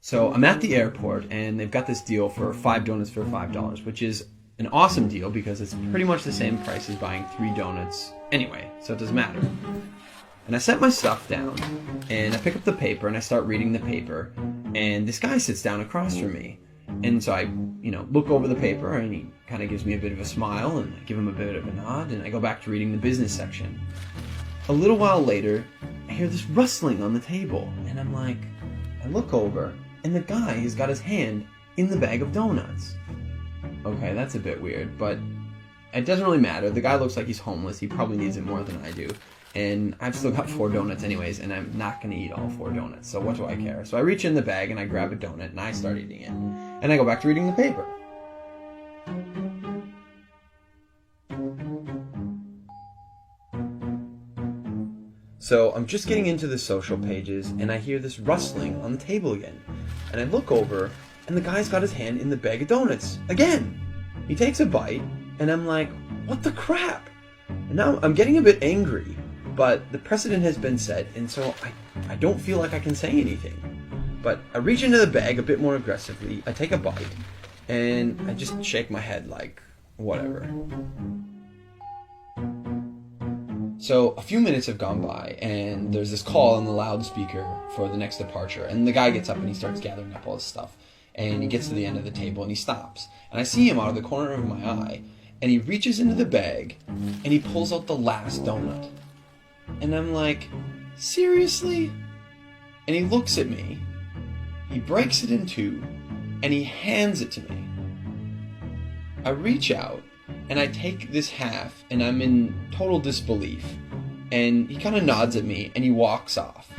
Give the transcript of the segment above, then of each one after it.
So I'm at the airport, and they've got this deal for 5 donuts for $5, which is an awesome deal because it's pretty much the same price as buying 3 donuts anyway, so it doesn't matter. And I set my stuff down, and I pick up the paper, and I start reading the paper, and this guy sits down across from me. And so I, look over the paper, and he kind of gives me a bit of a smile, and I give him a bit of a nod, and I go back to reading the business section. A little while later, I hear this rustling on the table, and I look over, and the guy has got his hand in the bag of donuts. Okay, that's a bit weird, but it doesn't really matter. The guy looks like he's homeless. He probably needs it more than I do. And I've still got 4 donuts anyways, and I'm not going to eat all 4 donuts, so what do I care? So I reach in the bag, and I grab a donut, and I start eating it. And I go back to reading the paper. So I'm just getting into the social pages, and I hear this rustling on the table again. And I look over, and the guy's got his hand in the bag of donuts again. He takes a bite, and I'm like, what the crap? And now I'm getting a bit angry, but the precedent has been set, and so I don't feel like I can say anything. But I reach into the bag a bit more aggressively, I take a bite, and I just shake my head like, whatever. So a few minutes have gone by, and there's this call on the loudspeaker for the next departure, and the guy gets up and he starts gathering up all his stuff, and he gets to the end of the table and he stops, and I see him out of the corner of my eye, and he reaches into the bag and he pulls out the last donut, and I'm like, seriously? And he looks at me, he breaks it in 2, and he hands it to me. I reach out and I take this half, and I'm in total disbelief. And he kind of nods at me, and he walks off.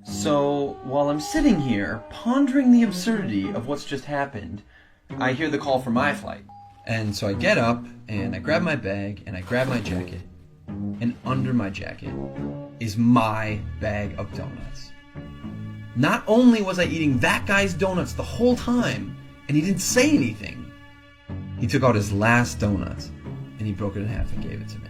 So, while I'm sitting here, pondering the absurdity of what's just happened, I hear the call for my flight. And so I get up, and I grab my bag, and I grab my jacket. And under my jacket is my bag of donuts. Not only was I eating that guy's donuts the whole time, and he didn't say anything, he took out his last donuts, and he broke it in half and gave it to me.